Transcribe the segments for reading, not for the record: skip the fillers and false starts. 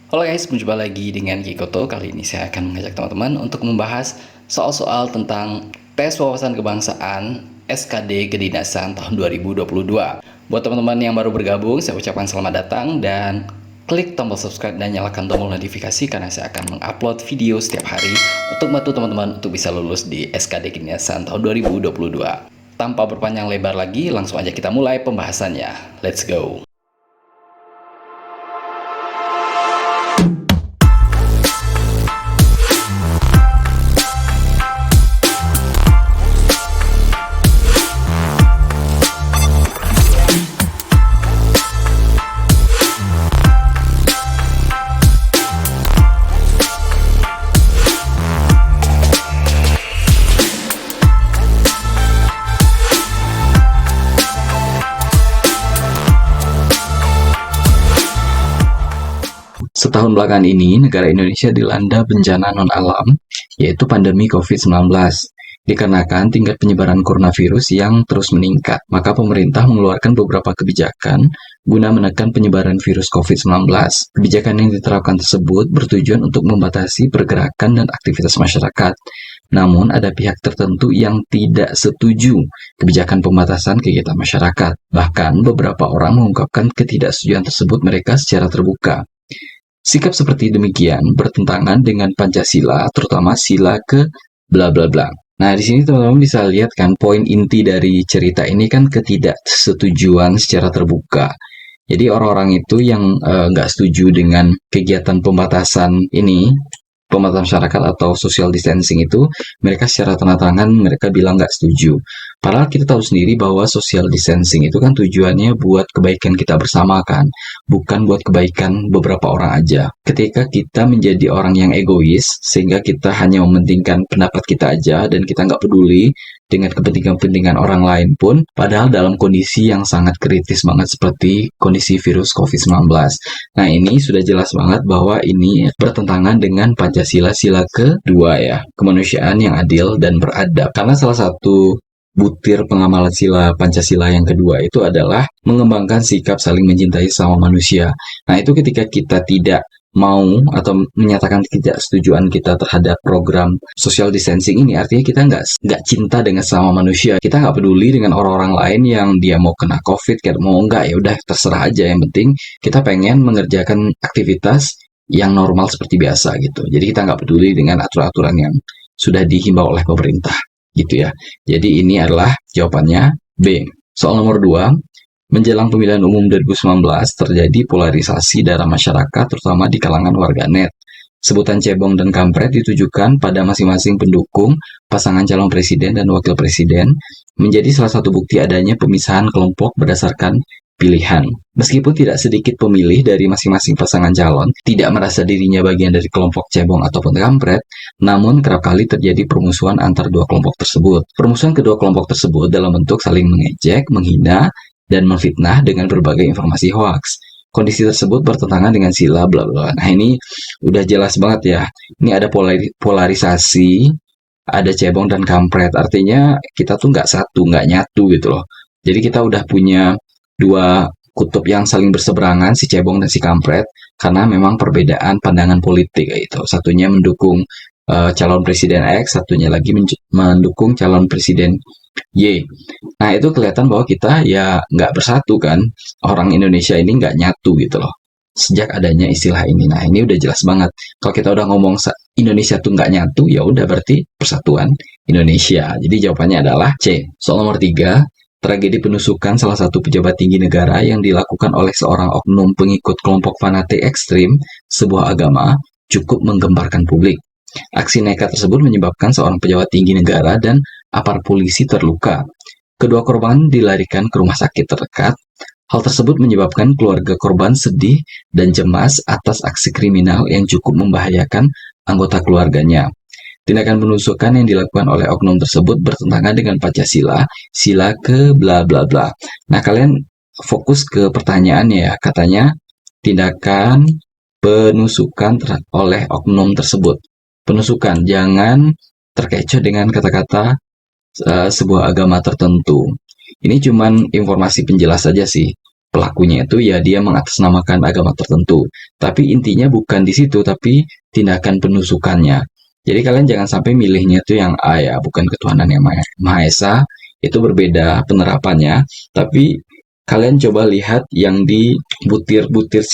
Halo guys, berjumpa lagi dengan Kikoto. Kali ini saya akan mengajak teman-teman untuk membahas soal-soal tentang tes wawasan kebangsaan SKD Kedinasan tahun 2022. Buat teman-teman yang baru bergabung, saya ucapkan selamat datang dan klik tombol subscribe dan nyalakan tombol notifikasi karena saya akan mengupload video setiap hari untuk membantu teman-teman untuk bisa lulus di SKD Kedinasan tahun 2022. Tanpa berpanjang lebar lagi, langsung aja kita mulai pembahasannya. Let's go! Setahun belakangan ini, negara Indonesia dilanda bencana non-alam, yaitu pandemi COVID-19. Dikarenakan tingkat penyebaran coronavirus yang terus meningkat, maka pemerintah mengeluarkan beberapa kebijakan guna menekan penyebaran virus COVID-19. Kebijakan yang diterapkan tersebut bertujuan untuk membatasi pergerakan dan aktivitas masyarakat. Namun, ada pihak tertentu yang tidak setuju kebijakan pembatasan kegiatan masyarakat. Bahkan, beberapa orang mengungkapkan ketidaksetujuan tersebut mereka secara terbuka. Sikap seperti demikian bertentangan dengan Pancasila, terutama sila ke bla bla bla. Nah, di sini teman-teman bisa lihat kan poin inti dari cerita ini kan ketidaksetujuan secara terbuka. Jadi orang-orang itu yang nggak setuju dengan kegiatan pembatasan ini, pembatasan masyarakat atau social distancing itu, mereka secara terang-terangan mereka bilang nggak setuju. Padahal kita tahu sendiri bahwa social distancing itu kan tujuannya buat kebaikan kita bersama kan, bukan buat kebaikan beberapa orang aja. Ketika kita menjadi orang yang egois, sehingga kita hanya mementingkan pendapat kita aja dan kita nggak peduli dengan kepentingan-kepentingan orang lain pun, padahal dalam kondisi yang sangat kritis banget seperti kondisi virus COVID-19. Nah, ini sudah jelas banget bahwa ini bertentangan dengan Pancasila sila kedua ya, kemanusiaan yang adil dan beradab. Karena salah satu butir pengamalan sila Pancasila yang kedua itu adalah mengembangkan sikap saling mencintai sama manusia. Nah, itu ketika kita tidak mau atau menyatakan ketidaksetujuan kita terhadap program social distancing ini, artinya kita nggak cinta dengan sama manusia. Kita nggak peduli dengan orang-orang lain yang dia mau kena COVID, kayak mau nggak, ya udah terserah aja. Yang penting kita pengen mengerjakan aktivitas yang normal seperti biasa gitu. Jadi kita nggak peduli dengan aturan-aturan yang sudah dihimbau oleh pemerintah gitu ya. Jadi ini adalah jawabannya B. Soal nomor 2, menjelang pemilihan umum 2019 terjadi polarisasi dalam masyarakat terutama di kalangan warganet. Sebutan cebong dan kampret ditujukan pada masing-masing pendukung pasangan calon presiden dan wakil presiden menjadi salah satu bukti adanya pemisahan kelompok berdasarkan pilihan. Meskipun tidak sedikit pemilih dari masing-masing pasangan calon tidak merasa dirinya bagian dari kelompok cebong ataupun kampret, namun kerap kali terjadi permusuhan antar dua kelompok tersebut. Permusuhan kedua kelompok tersebut dalam bentuk saling mengejek, menghina, dan memfitnah dengan berbagai informasi hoaks. Kondisi tersebut bertentangan dengan sila bla bla. Nah, ini udah jelas banget ya. Ini ada polarisasi, ada cebong dan kampret. Artinya kita tuh nggak satu, nggak nyatu gitu loh. Jadi kita udah punya dua kutub yang saling berseberangan, si cebong dan si kampret, karena memang perbedaan pandangan politik gitu. Satunya mendukung calon presiden X, satunya lagi mendukung calon presiden Y. Nah, itu kelihatan bahwa kita ya nggak bersatu kan. Orang Indonesia ini nggak nyatu gitu loh. Sejak adanya istilah ini. Nah, ini udah jelas banget. Kalau kita udah ngomong Indonesia tuh nggak nyatu, ya udah berarti persatuan Indonesia. Jadi jawabannya adalah C. Soal nomor 3, tragedi penusukan salah satu pejabat tinggi negara yang dilakukan oleh seorang oknum pengikut kelompok fanatik ekstrim sebuah agama cukup menggemparkan publik. Aksi nekat tersebut menyebabkan seorang pejabat tinggi negara dan aparat polisi terluka. Kedua korban dilarikan ke rumah sakit terdekat. Hal tersebut menyebabkan keluarga korban sedih dan cemas atas aksi kriminal yang cukup membahayakan anggota keluarganya. Tindakan penusukan yang dilakukan oleh oknum tersebut bertentangan dengan Pancasila, sila ke bla bla bla. Nah, kalian fokus ke pertanyaannya ya. Katanya tindakan penusukan oleh oknum tersebut. Penusukan, jangan terkecoh dengan kata-kata sebuah agama tertentu. Ini cuman informasi penjelas saja sih. pelakunya itu ya dia mengatasnamakan agama tertentu. Tapi intinya bukan di situ, tapi tindakan penusukannya. Jadi kalian jangan sampai milihnya tuh yang A ya, bukan ketuhanan yang Maha Esa, itu berbeda penerapannya, tapi kalian coba lihat yang di butir-butir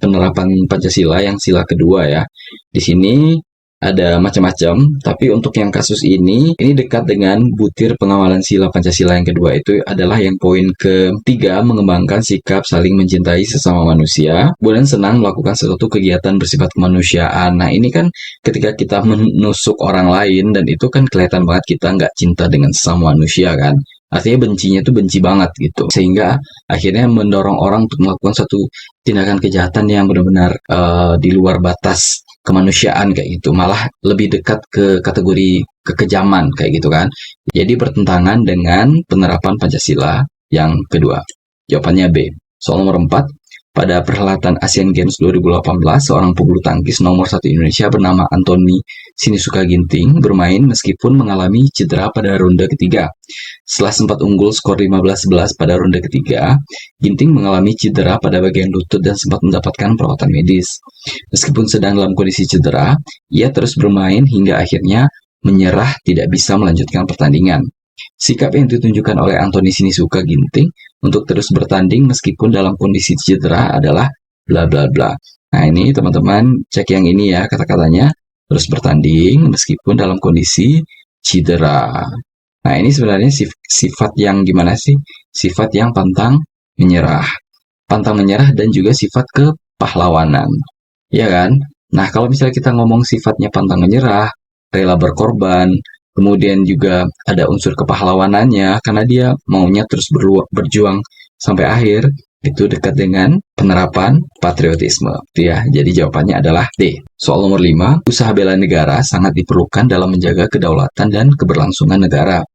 penerapan Pancasila yang sila kedua ya. Di sini ada macam-macam, tapi untuk yang kasus ini dekat dengan butir pengawalan sila Pancasila yang kedua, itu adalah yang poin ketiga, mengembangkan sikap saling mencintai sesama manusia, kemudian senang melakukan sesuatu kegiatan bersifat kemanusiaan. Nah ini kan ketika kita menusuk orang lain, dan itu kan kelihatan banget kita nggak cinta dengan sesama manusia kan. Artinya bencinya itu benci banget gitu. Sehingga akhirnya mendorong orang untuk melakukan satu tindakan kejahatan yang benar-benar di luar batas kemanusiaan kayak gitu. Malah lebih dekat ke kategori kekejaman kayak gitu kan. Jadi bertentangan dengan penerapan Pancasila yang kedua. Jawabannya B. Soal nomor 4. Pada perhelatan Asian Games 2018, seorang pebulu tangkis nomor 1 Indonesia bernama Anthony Sinisuka Ginting bermain meskipun mengalami cedera pada ronde ketiga. Setelah sempat unggul skor 15-11 pada ronde ketiga, Ginting mengalami cedera pada bagian lutut dan sempat mendapatkan perawatan medis. Meskipun sedang dalam kondisi cedera, ia terus bermain hingga akhirnya menyerah tidak bisa melanjutkan pertandingan. Sikap yang ditunjukkan oleh Anthony Sinisuka Ginting untuk terus bertanding meskipun dalam kondisi cedera adalah bla bla bla. Nah ini teman-teman cek yang ini ya kata-katanya, terus bertanding meskipun dalam kondisi cedera. Nah ini sebenarnya sifat yang gimana sih? Sifat yang pantang menyerah. Pantang menyerah dan juga sifat kepahlawanan. Ya kan? Nah kalau misalnya kita ngomong sifatnya pantang menyerah, rela berkorban, kemudian juga ada unsur kepahlawanannya karena dia maunya terus berjuang sampai akhir, itu dekat dengan penerapan patriotisme. Ya, jadi jawabannya adalah D. Soal nomor 5, usaha bela negara sangat diperlukan dalam menjaga kedaulatan dan keberlangsungan negara.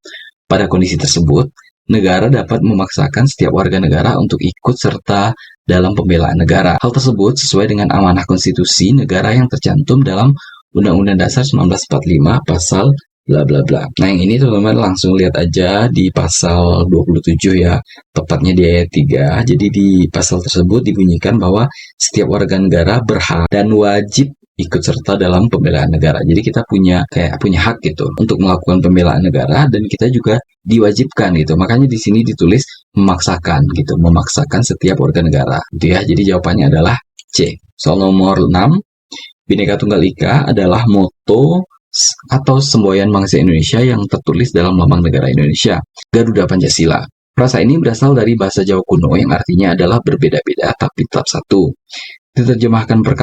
Pada kondisi tersebut, negara dapat memaksakan setiap warga negara untuk ikut serta dalam pembelaan negara. Hal tersebut sesuai dengan amanah konstitusi negara yang tercantum dalam Undang-Undang Dasar 1945 pasal bla bla bla. Nah yang ini teman-teman langsung lihat aja di pasal 27 ya, tepatnya di ayat 3. Jadi di pasal tersebut dibunyikan bahwa setiap warga negara berhak dan wajib ikut serta dalam pembelaan negara. Jadi kita punya hak gitu untuk melakukan pembelaan negara, dan kita juga diwajibkan gitu. Makanya di sini ditulis memaksakan gitu, memaksakan setiap warga negara. Gitu ya. Jadi jawabannya adalah C. Soal nomor 6, Bhinneka Tunggal Ika adalah moto atau semboyan bangsa Indonesia yang tertulis dalam Lambang Negara Indonesia, Garuda Pancasila. Frasa ini berasal dari bahasa Jawa kuno yang artinya adalah berbeda-beda tapi tetap satu. Diterjemahkan per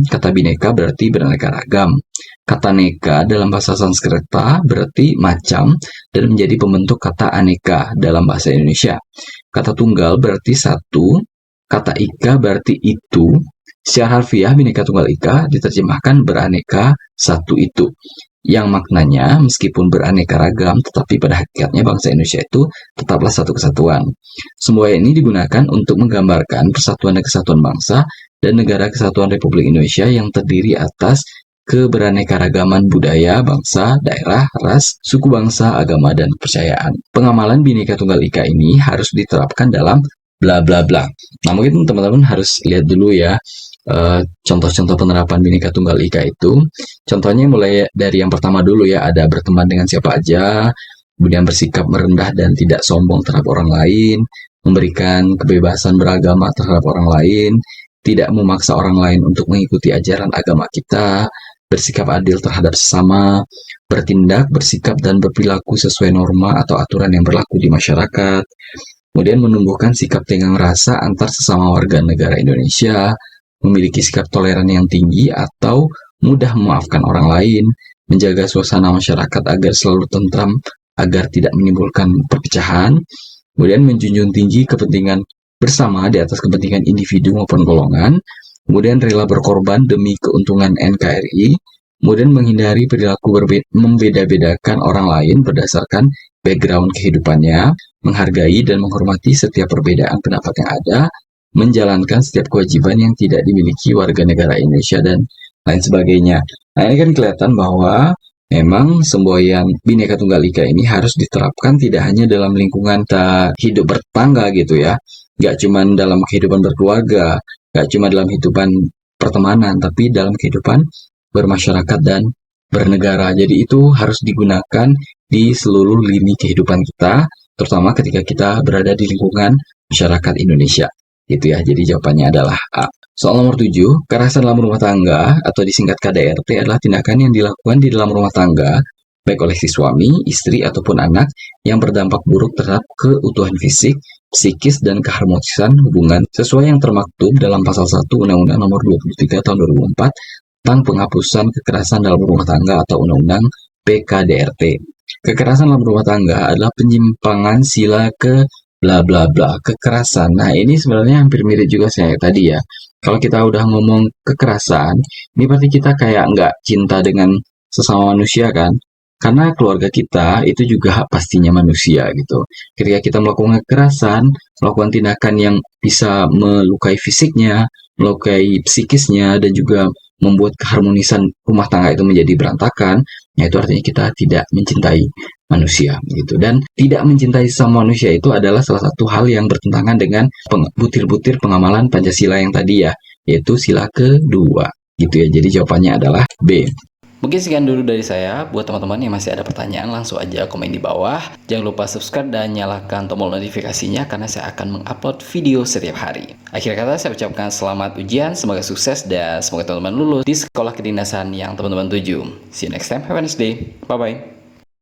kata Bhinneka berarti beraneka ragam. Kata neka dalam bahasa Sanskerta berarti macam dan menjadi pembentuk kata aneka dalam bahasa Indonesia. Kata tunggal berarti satu, kata ika berarti itu. Secara harfiah, Bhinneka Tunggal Ika diterjemahkan beraneka satu itu, yang maknanya meskipun beraneka ragam, tetapi pada hakikatnya bangsa Indonesia itu tetaplah satu kesatuan. Semboyan ini digunakan untuk menggambarkan persatuan dan kesatuan bangsa dan negara kesatuan Republik Indonesia yang terdiri atas keberaneka-ragaman budaya, bangsa, daerah, ras, suku bangsa, agama, dan kepercayaan. Pengamalan Bhinneka Tunggal Ika ini harus diterapkan dalam bla bla bla. Nah mungkin teman-teman harus lihat dulu ya contoh-contoh penerapan Bhinneka Tunggal Ika itu. Contohnya mulai dari yang pertama dulu ya, ada berteman dengan siapa aja, kemudian bersikap merendah dan tidak sombong terhadap orang lain, memberikan kebebasan beragama terhadap orang lain, tidak memaksa orang lain untuk mengikuti ajaran agama kita, bersikap adil terhadap sesama, bertindak, bersikap, dan berperilaku sesuai norma atau aturan yang berlaku di masyarakat, kemudian menumbuhkan sikap tenggang rasa antar sesama warga negara Indonesia, memiliki sikap toleran yang tinggi atau mudah memaafkan orang lain, menjaga suasana masyarakat agar selalu tentram, agar tidak menimbulkan perpecahan, kemudian menjunjung tinggi kepentingan bersama di atas kepentingan individu maupun golongan, kemudian rela berkorban demi keuntungan NKRI, kemudian menghindari perilaku membeda-bedakan orang lain berdasarkan background kehidupannya, menghargai dan menghormati setiap perbedaan pendapat yang ada, menjalankan setiap kewajiban yang tidak dimiliki warga negara Indonesia, dan lain sebagainya. Nah ini kan kelihatan bahwa memang semboyan Bhinneka Tunggal Ika ini harus diterapkan tidak hanya dalam lingkungan kita hidup bertetangga gitu ya, Nggak cuma dalam kehidupan berkeluarga, nggak cuma dalam kehidupan pertemanan, tapi dalam kehidupan bermasyarakat dan bernegara. Jadi itu harus digunakan di seluruh lini kehidupan kita, terutama ketika kita berada di lingkungan masyarakat Indonesia. Gitu ya. Jadi jawabannya adalah A. Soal nomor 7, kekerasan dalam rumah tangga atau disingkat KDRT adalah tindakan yang dilakukan di dalam rumah tangga baik oleh si suami, istri, ataupun anak yang berdampak buruk terhadap keutuhan fisik, psikis, dan keharmonisan hubungan sesuai yang termaktub dalam pasal 1 Undang-Undang Nomor 23 Tahun 2004 tentang penghapusan kekerasan dalam rumah tangga atau Undang-Undang PKDRT. Kekerasan dalam rumah tangga adalah penyimpangan sila ke bla bla bla kekerasan. Nah, ini sebenarnya hampir mirip juga saya tadi ya. Kalau kita udah ngomong kekerasan, ini berarti kita kayak nggak cinta dengan sesama manusia kan? Karena keluarga kita itu juga pastinya manusia gitu. Ketika kita melakukan kekerasan, melakukan tindakan yang bisa melukai fisiknya, melukai psikisnya, dan juga membuat keharmonisan rumah tangga itu menjadi berantakan, ya itu artinya kita tidak mencintai manusia gitu. Dan tidak mencintai sama manusia itu adalah salah satu hal yang bertentangan dengan butir-butir pengamalan Pancasila yang tadi ya, yaitu sila kedua gitu ya. Jadi jawabannya adalah B. Mungkin sekian dulu dari saya. Buat teman-teman yang masih ada pertanyaan, langsung aja komen di bawah. Jangan lupa subscribe dan nyalakan tombol notifikasinya karena saya akan mengupload video setiap hari. Akhir kata saya ucapkan selamat ujian, semoga sukses dan semoga teman-teman lulus di sekolah kedinasan yang teman-teman tuju. See you next time, have a nice day. Bye-bye.